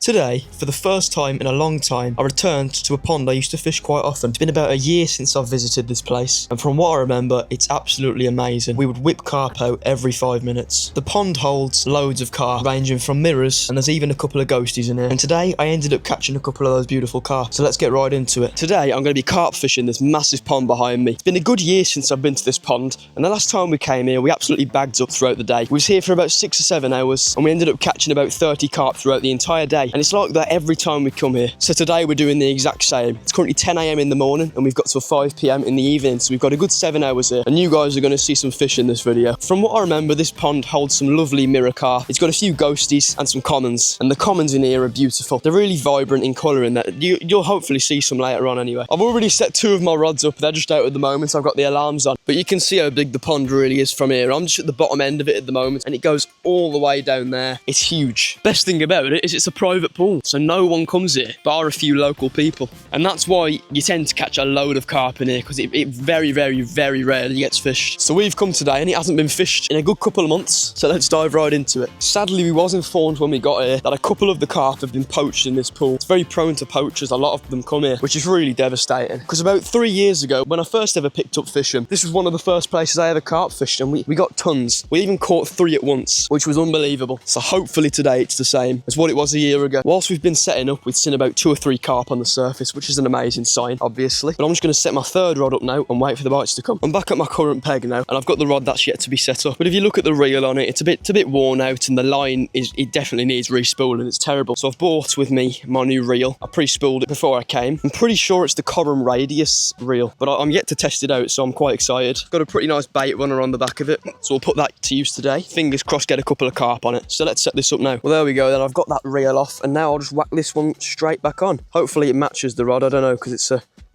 Today, for the first time in a long time, I returned to a pond I used to fish quite often. It's been about a year since I've visited this place, and from what I remember, it's absolutely amazing. We would whip carp out every 5 minutes. The pond holds loads of carp, ranging from mirrors, and there's even a couple of ghosties in here. And today, I ended up catching a couple of those beautiful carp. So let's get right into it. Today, I'm going to be carp fishing this massive pond behind me. It's been a good year since I've been to this pond, and the last time we came here, we absolutely bagged up throughout the day. We was here for about 6 or 7 hours, and we ended up catching about 30 carp throughout the entire day. And it's like that every time we come here. So today we're doing the exact same. It's currently 10 AM in the morning and we've got till 5 PM in the evening. So we've got a good 7 hours here and you guys are going to see some fish in this video. From what I remember, this pond holds some lovely mirror carp. It's got a few ghosties and some commons. And the commons in here are beautiful. They're really vibrant in colour in that. You'll hopefully see some later on anyway. I've already set 2 of my rods up. They're just out at the moment. So I've got the alarms on. But you can see how big the pond really is from here. I'm just at the bottom end of it at the moment and it goes all the way down there. It's huge. Best thing about it is it's a private pool. So no one comes here, bar a few local people. And that's why you tend to catch a load of carp in here, because it very, very, very rarely gets fished. So we've come today and it hasn't been fished in a good couple of months. So let's dive right into it. Sadly, we was informed when we got here that a couple of the carp have been poached in this pool. It's very prone to poachers. A lot of them come here, which is really devastating. Because about 3 years ago, when I first ever picked up fishing, this was one of the first places I ever carp fished and we got tons. We even caught 3 at once, which was unbelievable. So hopefully today it's the same as what it was a year ago. Whilst we've been setting up, we've seen about 2 or 3 carp on the surface, which is an amazing sign, obviously. But I'm just going to set my 3rd rod up now and wait for the bites to come. I'm back at my current peg now, and I've got the rod that's yet to be set up. But if you look at the reel on it, it's a bit worn out, and the line it definitely needs re-spooling. It's terrible. So I've brought with me my new reel. I pre-spooled it before I came. I'm pretty sure it's the Corum Radius reel, but I'm yet to test it out, so I'm quite excited. Got a pretty nice bait runner on the back of it, so we'll put that to use today. Fingers crossed, get a couple of carp on it. So let's set this up now. Well, there we go. Then I've got that reel off, and now I'll just whack this one straight back on. Hopefully it matches the rod. I don't know, because it's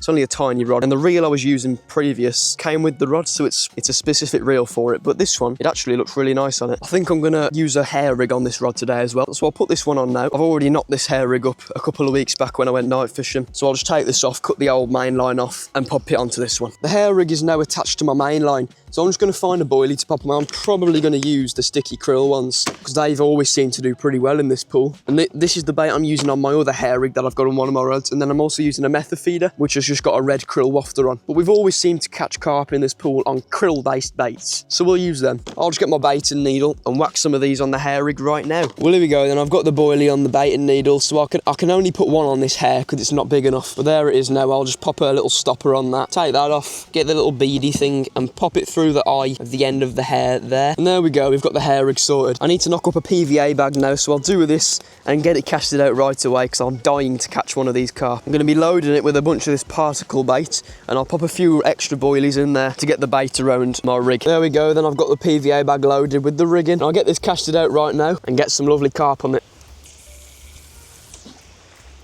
only a tiny rod, and the reel I was using previous came with the rod, so it's a specific reel for it. But this one, it actually looks really nice on it. I think I'm gonna use a hair rig on this rod today as well, so I'll put this one on now. I've already knocked this hair rig up a couple of weeks back when I went night fishing, so I'll just take this off, cut the old main line off and pop it onto this one. The hair rig is now attached to my main line, so I'm just going to find a boilie to pop them on. I'm probably going to use the sticky krill ones because they've always seemed to do pretty well in this pool. And this is the bait I'm using on my other hair rig that I've got on one of my rods. And then I'm also using a method feeder, which has just got a red krill wafter on. But we've always seemed to catch carp in this pool on krill-based baits, so we'll use them. I'll just get my bait and needle and whack some of these on the hair rig right now. Well, here we go. Then I've got the boilie on the bait and needle, so I can only put one on this hair because it's not big enough. But there it is now. I'll just pop a little stopper on that, take that off, get the little beady thing and pop it through the eye of the end of the hair there. And there we go, we've got the hair rig sorted. I need to knock up a PVA bag now, so I'll do this and get it casted out right away because I'm dying to catch one of these carp. I'm going to be loading it with a bunch of this particle bait, and I'll pop a few extra boilies in there to get the bait around my rig. There we go, then I've got the PVA bag loaded with the rigging. I'll get this casted out right now and get some lovely carp on it.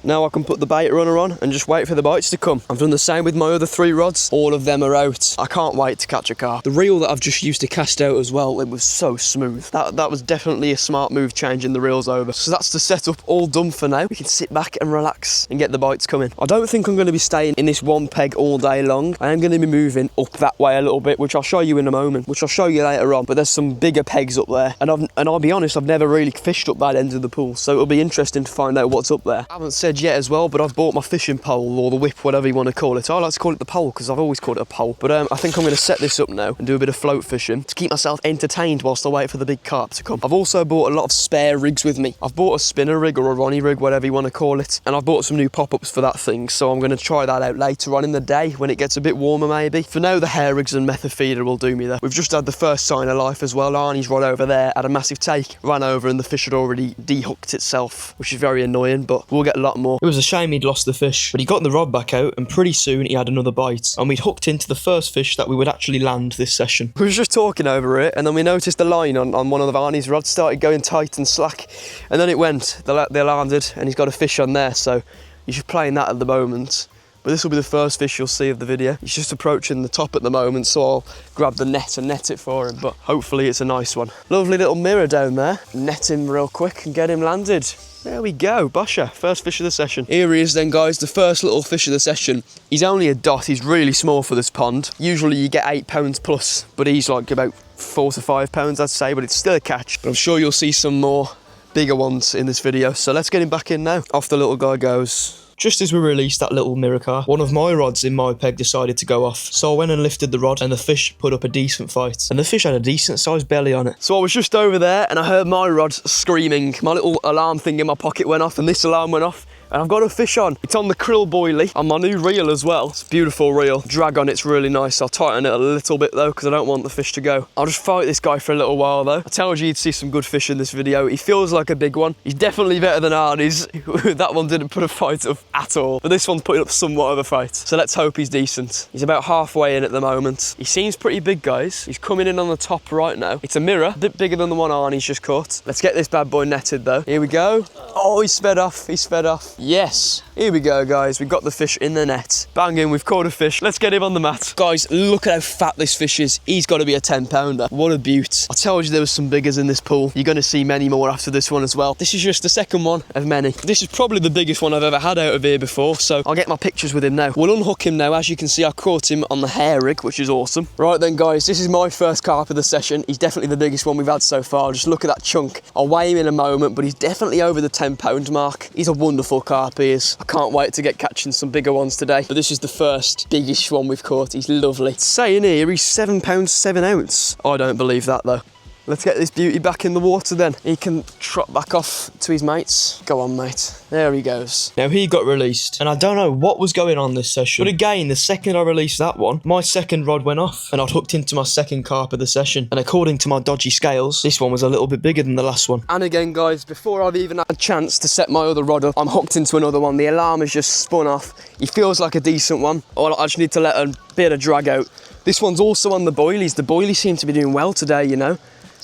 Now I can put the bait runner on and just wait for the bites to come. I've done the same with my other 3 rods. All of them are out. I can't wait to catch a carp. The reel that I've just used to cast out as well, it was so smooth. That was definitely a smart move, changing the reels over. So that's the setup all done for now. We can sit back and relax and get the bites coming. I don't think I'm going to be staying in this one peg all day long. I am going to be moving up that way a little bit, which I'll show you in a moment, which I'll show you later on. But there's some bigger pegs up there. And I'll be honest, I've never really fished up that end of the pool. So it'll be interesting to find out what's up there. I haven't said yet as well, but I've bought my fishing pole, or the whip, whatever you want to call it. I like to call it the pole because I've always called it a pole. But I think I'm going to set this up now and do a bit of float fishing to keep myself entertained whilst I wait for the big carp to come. I've also bought a lot of spare rigs with me. I've bought a spinner rig or a Ronnie rig, whatever you want to call it, and I've bought some new pop-ups for that thing, so I'm going to try that out later on in the day when it gets a bit warmer maybe. For now, the hair rigs and method feeder will do me there. We've just had the first sign of life as well. Arnie's rod over there had a massive take, ran over and the fish had already dehooked itself, which is very annoying, but we'll get a lot more. It was a shame he'd lost the fish, but he got the rod back out and pretty soon he had another bite, and we'd hooked into the first fish that we would actually land this session. We were just talking over it, and then we noticed the line on one of Arnie's rods started going tight and slack, and then it went. They landed, and he's got a fish on there, so he's just playing that at the moment. But this will be the first fish you'll see of the video. He's just approaching the top at the moment, so I'll grab the net and net it for him, but hopefully it's a nice one. Lovely little mirror down there. Net him real quick and get him landed. There we go, Bosher, first fish of the session. Here he is then, guys, the first little fish of the session. He's only a dot, he's really small for this pond. Usually you get 8 pounds plus, but he's like about 4 to 5 pounds, I'd say, but it's still a catch. But I'm sure you'll see some more bigger ones in this video. So let's get him back in now. Off the little guy goes. Just as we released that little mirror car, one of my rods in my peg decided to go off. So I went and lifted the rod and the fish put up a decent fight. And the fish had a decent sized belly on it. So I was just over there and I heard my rod screaming. My little alarm thing in my pocket went off and this alarm went off. And I've got a fish on. It's on the krill boilie on my new reel as well. It's a beautiful reel. Drag on it's really nice. I'll tighten it a little bit though because I don't want the fish to go. I'll just fight this guy for a little while though. I told you you'd see some good fish in this video. He feels like a big one. He's definitely better than Arnie's. That one didn't put a fight up at all. But this one's putting up somewhat of a fight. So let's hope he's decent. He's about halfway in at the moment. He seems pretty big, guys. He's coming in on the top right now. It's a mirror, a bit bigger than the one Arnie's just caught. Let's get this bad boy netted though. Here we go. Oh, he's fed off. He's fed off. Yes. Here we go, guys. We've got the fish in the net. Bang in, we've caught a fish. Let's get him on the mat. Guys, look at how fat this fish is. He's got to be a 10-pounder. What a beaut. I told you there was some biggers in this pool. You're going to see many more after this one as well. This is just the second one of many. This is probably the biggest one I've ever had out of here before, so I'll get my pictures with him now. We'll unhook him now. As you can see, I caught him on the hair rig, which is awesome. Right then, guys, this is my first carp of the session. He's definitely the biggest one we've had so far. Just look at that chunk. I'll weigh him in a moment, but he's definitely over the 10-pound mark. He's a wonderful carp, he is. I can't wait to get catching some bigger ones today, but this is the first biggish one we've caught. He's lovely. It's saying here he's 7 pounds 7 ounce. I don't believe that though. Let's get this beauty back in the water then. He can trot back off to his mates. Go on, mate. There he goes. Now he got released, and I don't know what was going on this session, but again, the second I released that one, my second rod went off, and I'd hooked into my second carp of the session, and according to my dodgy scales, this one was a little bit bigger than the last one. And again, guys, before I've even had a chance to set my other rod up, I'm hooked into another one. The alarm has just spun off. He feels like a decent one. I just need to let a bit of drag out. This one's also on the boilies. The boilies seem to be doing well today, you know.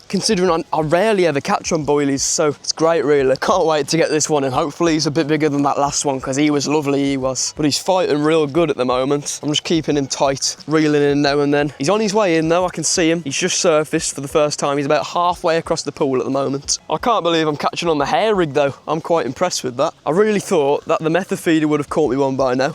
Considering I rarely ever catch on boilies, so it's great really. Can't wait to get this one, and hopefully he's a bit bigger than that last one because he was lovely, he was. But he's fighting real good at the moment. I'm just keeping him tight, reeling in now and then. He's on his way in though, I can see him. He's just surfaced for the first time. He's about halfway across the pool at the moment. I can't believe I'm catching on the hair rig though. I'm quite impressed with that. I really thought that the method feeder would have caught me one by now.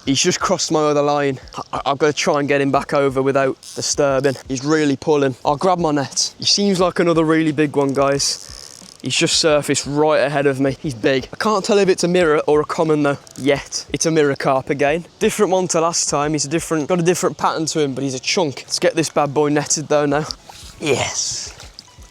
He's just crossed my other line. I've got to try and get him back over without disturbing. He's really pulling. I'll grab my net. Seems like another really big one, guys. He's just surfaced right ahead of me. He's big. I can't tell if it's a mirror or a common though, yet. It's a mirror carp again. Different one to last time. He's got a different pattern to him, but he's a chunk. Let's get this bad boy netted though now. Yes.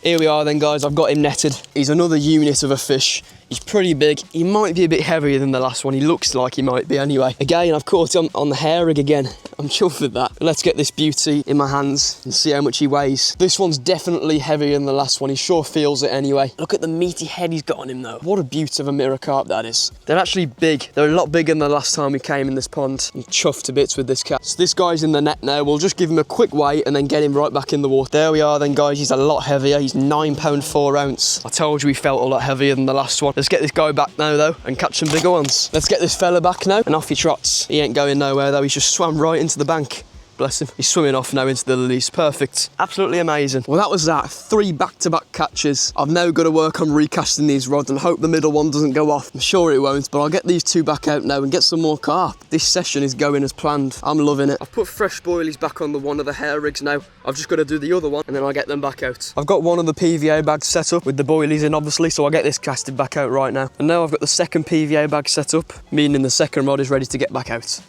Here we are then, guys. I've got him netted. He's another unit of a fish. He's pretty big. He might be a bit heavier than the last one. He looks like he might be anyway. Again, I've caught him on the hair rig again. I'm chuffed with that. But let's get this beauty in my hands and see how much he weighs. This one's definitely heavier than the last one. He sure feels it anyway. Look at the meaty head he's got on him though. What a beauty of a mirror carp that is. They're actually big. They're a lot bigger than the last time we came in this pond. I'm chuffed to bits with this cat. So this guy's in the net now. We'll just give him a quick weigh and then get him right back in the water. There we are then, guys. He's a lot heavier. He's 9 pound 4 ounce. I told you he felt a lot heavier than the last one. Let's get this guy back now though and catch some bigger ones. Let's get this fella back now, and off he trots. He ain't going nowhere though. He's just swam right into the bank. Bless him. He's swimming off now into the lilies. Perfect. Absolutely amazing. Well, that was that. 3 back-to-back catches. I've now got to work on recasting these rods and hope the middle one doesn't go off. I'm sure it won't, but I'll get these 2 back out now and get some more carp. This session is going as planned. I'm loving it. I've put fresh boilies back on the one of the hair rigs now. I've just got to do the other one and then I'll get them back out. I've got one of the PVA bags set up with the boilies in, obviously, so I'll get this casted back out right now. And now I've got the second PVA bag set up, meaning the second rod is ready to get back out.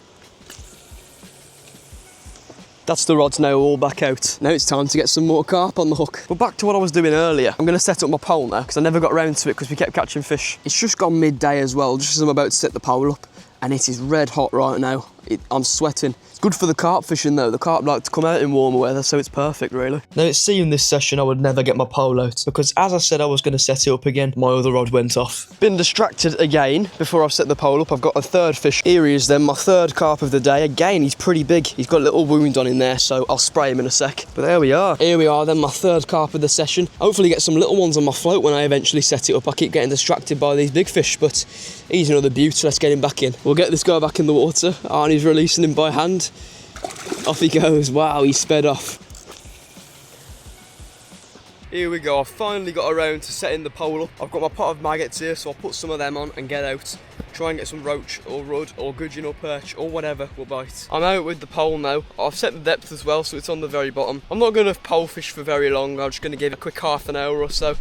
That's the rods now all back out. Now it's time to get some more carp on the hook. But back to what I was doing earlier. I'm going to set up my pole now because I never got around to it because we kept catching fish. It's just gone midday as well, just as I'm about to set the pole up. And it is red hot right now. I'm sweating. It's good for the carp fishing though. The carp like to come out in warmer weather, so it's perfect really. Now it seemed this session I would never get my pole out because as I said I was going to set it up again, my other rod went off. Been distracted again before I've set the pole up. I've got a third fish. Here he is then, my third carp of the day. Again, he's pretty big. He's got a little wound on him there, so I'll spray him in a sec. But there we are. Here we are then, my third carp of the session. Hopefully get some little ones on my float when I eventually set it up. I keep getting distracted by these big fish, but he's another beauty. Let's get him back in. We'll get this guy back in the water. Arnie's releasing him by hand. Off he goes. Wow, he sped off. Here we go. I've finally got around to setting the pole up. I've got my pot of maggots here, so I'll put some of them on and get out. Try and get some roach or rudd or gudgeon or perch or whatever will bite. I'm out with the pole now. I've set the depth as well, so it's on the very bottom. I'm not going to pole fish for very long. I'm just going to give it a quick half an hour or so,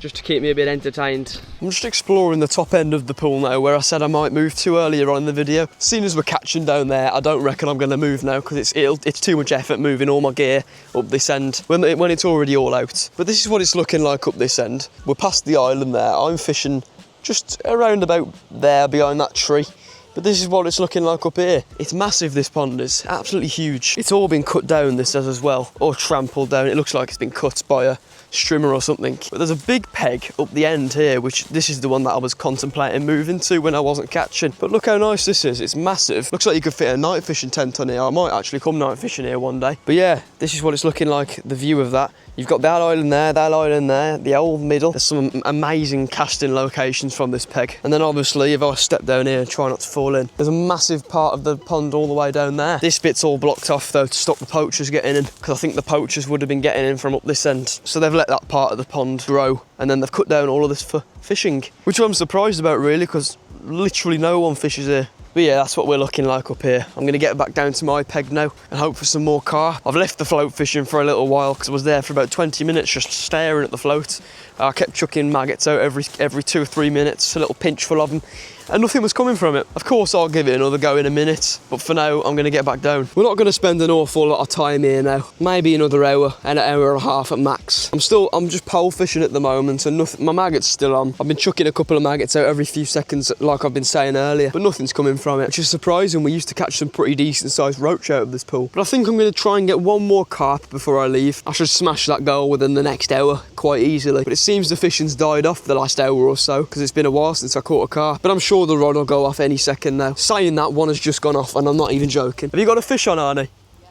just to keep me a bit entertained. I'm just exploring the top end of the pool now, where I said I might move to earlier on in the video. Seeing as we're catching down there, I don't reckon I'm going to move now, because it's too much effort moving all my gear up this end when it's already all out. But this is what it's looking like up this end. We're past the island there. I'm fishing just around about there behind that tree. But this is what it's looking like up here. It's massive, this pond is, absolutely huge. It's all been cut down, this does as well, or trampled down. It looks like it's been cut by a strimmer or something. But there's a big peg up the end here, which this is the one that I was contemplating moving to when I wasn't catching. But look how nice this is, it's massive. Looks like you could fit a night fishing tent on here. I might actually come night fishing here one day. But yeah, this is what it's looking like, the view of that. You've got that island there, the old middle. There's some amazing casting locations from this peg. And then obviously, if I step down here and try not to fall in, there's a massive part of the pond all the way down there. This bit's all blocked off though to stop the poachers getting in, because I think the poachers would have been getting in from up this end. So they've let that part of the pond grow, and then they've cut down all of this for fishing, which I'm surprised about really, because literally no one fishes here. But yeah, that's what we're looking like up here. I'm going to get back down to my peg now and hope for some more carp. I've left the float fishing for a little while because I was there for about 20 minutes just staring at the float. I kept chucking maggots out every 2 or 3 minutes, a little pinch full of them, and nothing was coming from it. Of course, I'll give it another go in a minute, but for now, I'm going to get back down. We're not going to spend an awful lot of time here now. Maybe another hour, an hour and a half at max. I'm just pole fishing at the moment, and nothing, my maggot's still on. I've been chucking a couple of maggots out every few seconds, like I've been saying earlier, but nothing's coming from it, which is surprising. We used to catch some pretty decent sized roach out of this pool. But I think I'm going to try and get one more carp before I leave. I should smash that goal within the next hour quite easily. But it seems the fishing's died off the last hour or so, because it's been a while since I caught a carp. But I'm sure the rod will go off any second now. Saying that, one has just gone off, and I'm not even joking. Have you got a fish on, Arnie? Yeah.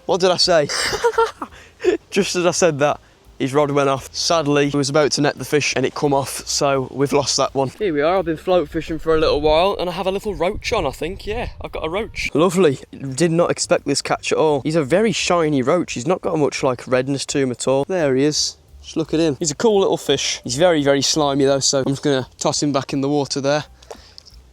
What did I say? Just as I said that, his rod went off. Sadly, he was about to net the fish and it come off, so we've lost that one. Here we are, I've been float fishing for a little while and I have a little roach on, I think. Yeah, I've got a roach. Lovely. Did not expect this catch at all. He's a very shiny roach. He's not got much like redness to him at all. There he is. Just look at him. He's a cool little fish. He's very, very slimy though, so I'm just gonna toss him back in the water there.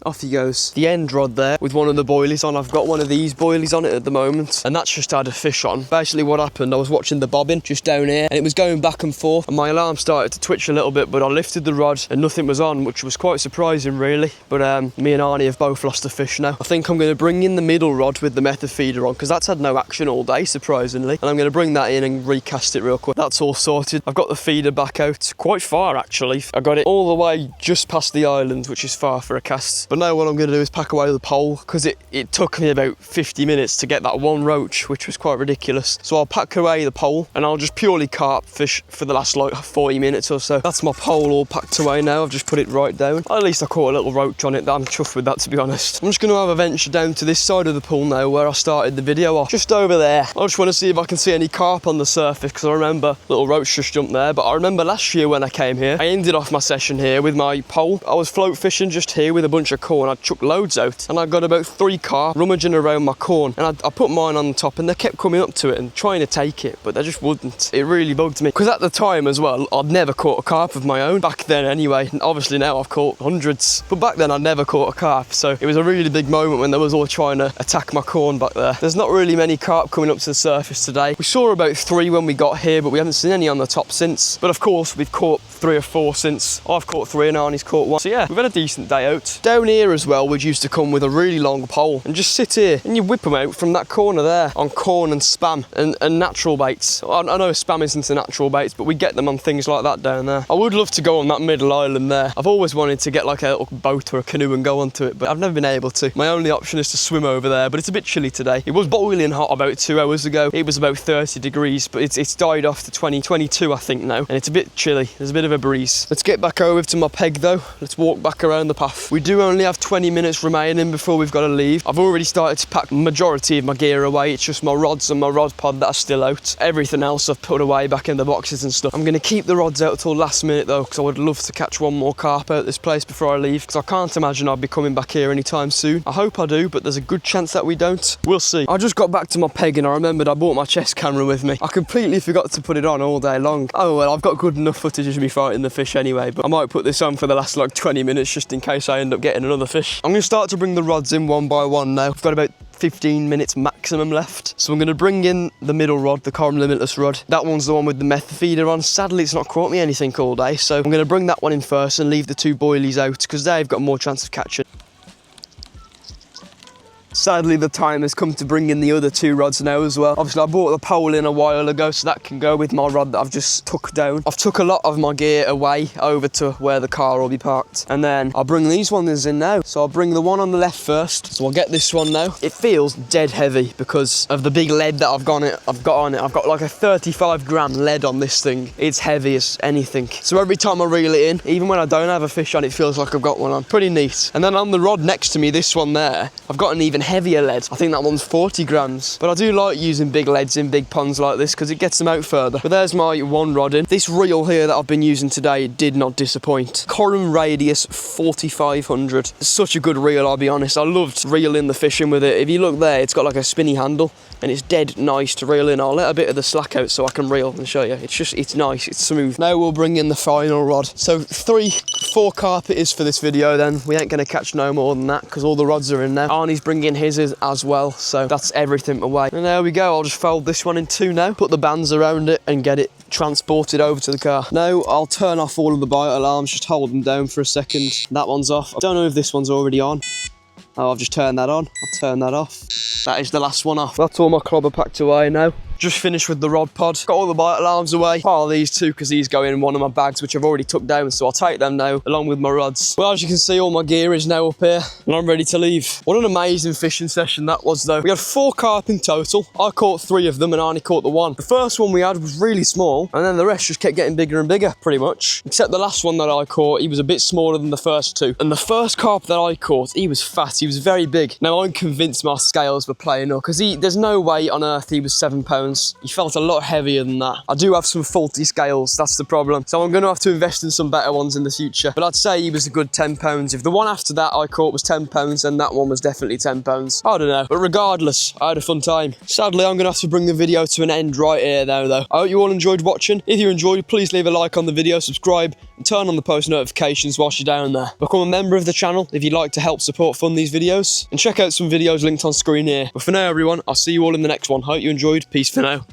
Off he goes. The end rod there with one of the boilies on. I've got one of these boilies on it at the moment, and that's just had a fish on. Basically what happened, I was watching the bobbin just down here and it was going back and forth, and my alarm started to twitch a little bit, but I lifted the rod and nothing was on, which was quite surprising really. But me and Arnie have both lost a fish now. I think I'm going to bring in the middle rod with the method feeder on, because that's had no action all day surprisingly, and I'm going to bring that in and recast it real quick. That's all sorted. I've got the feeder back out quite far actually. I got it all the way just past the island, which is far for a cast. But now what I'm going to do is pack away the pole, because it took me about 50 minutes to get that one roach, which was quite ridiculous. So I'll pack away the pole and I'll just purely carp fish for the last like 40 minutes or so. That's my pole all packed away now. I've just put it right down. At least I caught a little roach on it. I'm chuffed with that, to be honest. I'm just going to have a venture down to this side of the pool now where I started the video off. Just over there. I just want to see if I can see any carp on the surface, because I remember little roach just jumped there. But I remember last year when I came here, I ended off my session here with my pole. I was float fishing just here with a bunch of corn. I chucked loads out and I got about 3 carp rummaging around my corn, and I put mine on the top and they kept coming up to it and trying to take it, but they just wouldn't. It really bugged me, because at the time as well I'd never caught a carp of my own back then anyway, and obviously now I've caught hundreds, but back then I'd never caught a carp, so it was a really big moment when they was all trying to attack my corn back there. There's not really many carp coming up to the surface today. We saw about 3 when we got here, but we haven't seen any on the top since. But of course we've caught 3 or 4 since. I've caught 3 and Arnie's caught 1. So yeah, we've had a decent day out. Down here as well, we used to come with a really long pole and just sit here and you whip them out from that corner there on corn and spam and natural baits. I know spam isn't a natural baits, but we get them on things like that down there. I would love to go on that middle island there. I've always wanted to get like a little boat or a canoe and go onto it, but I've never been able to. My only option is to swim over there, but it's a bit chilly today. It was boiling hot about 2 hours ago. It was about 30 degrees, but it's died off to 22 I think now, and it's a bit chilly. There's a bit of a breeze. Let's get back over to my peg though. Let's walk back around the path. We do only have 20 minutes remaining before we've got to leave. I've already started to pack the majority of my gear away. It's just my rods and my rod pod that are still out. Everything else I've put away back in the boxes and stuff. I'm going to keep the rods out till last minute though, because I would love to catch one more carp out this place before I leave, because I can't imagine I'll be coming back here anytime soon. I hope I do, but there's a good chance that we don't. We'll see. I just got back to my peg and I remembered I bought my chest camera with me. I completely forgot to put it on all day long. Oh well, I've got good enough footage of me fighting the fish anyway, but I might put this on for the last like 20 minutes just in case I end up getting another fish. I'm going to start to bring the rods in one by one now. I've got about 15 minutes maximum left. So I'm going to bring in the middle rod, the Carp Limitless rod. That one's the one with the method feeder on. Sadly, it's not caught me anything all day, so I'm going to bring that one in first and leave the two boilies out because they've got more chance of catching. Sadly, the time has come to bring in the other two rods now as well. Obviously, I bought the pole in a while ago, so that can go with my rod that I've just took down. I've took a lot of my gear away over to where the car will be parked. And then I'll bring these ones in now. So I'll bring the one on the left first. So I'll get this one now. It feels dead heavy because of the big lead that I've got on it. I've got like a 35-gram lead on this thing. It's heavy as anything. So every time I reel it in, even when I don't have a fish on, it feels like I've got one on. Pretty neat. And then on the rod next to me, this one there, I've got an even heavier lead. I think that one's 40 grams. But I do like using big leads in big ponds like this because it gets them out further. But there's my one rod in. This reel here that I've been using today did not disappoint. Corum Radius 4500. It's such a good reel, I'll be honest. I loved reeling the fish in with it. If you look there, it's got like a spinny handle and it's dead nice to reel in. I'll let a bit of the slack out so I can reel and show you. It's nice, it's smooth. Now we'll bring in the final rod. So 4 carp it is for this video then. We ain't gonna catch no more than that because all the rods are in now. Arnie's bringing his as well, so that's everything away. And there we go, I'll just fold this one in two now, put the bands around it and get it transported over to the car. Now I'll turn off all of the bite alarms, just hold them down for a second. That one's off. I don't know if this one's already on. Oh, I've just turned that on. I'll turn that off. That is the last one off. That's all my clobber packed away now. Just finished with the rod pod. Got all the bite alarms away. Pile these two because these go in one of my bags, which I've already took down, so I'll take them now along with my rods. Well, as you can see, all my gear is now up here and I'm ready to leave. What an amazing fishing session that was though. We had 4 carp in total. I caught 3 of them and Arnie caught the 1. The first one we had was really small and then the rest just kept getting bigger and bigger pretty much. Except the last one that I caught, he was a bit smaller than the first 2. And the first carp that I caught, he was fat, he was very big. Now I'm convinced my scales were playing up because there's no way on earth he was 7 pounds. He felt a lot heavier than that. I do have some faulty scales, that's the problem. So I'm going to have to invest in some better ones in the future. But I'd say he was a good 10 pounds. If the one after that I caught was 10 pounds, then that one was definitely 10 pounds. I don't know. But regardless, I had a fun time. Sadly, I'm going to have to bring the video to an end right here now though. I hope you all enjoyed watching. If you enjoyed, please leave a like on the video, subscribe, and turn on the post notifications whilst you're down there. Become a member of the channel if you'd like to help support fund these videos. And check out some videos linked on screen here. But for now, everyone, I'll see you all in the next one. Hope you enjoyed. Peace for now.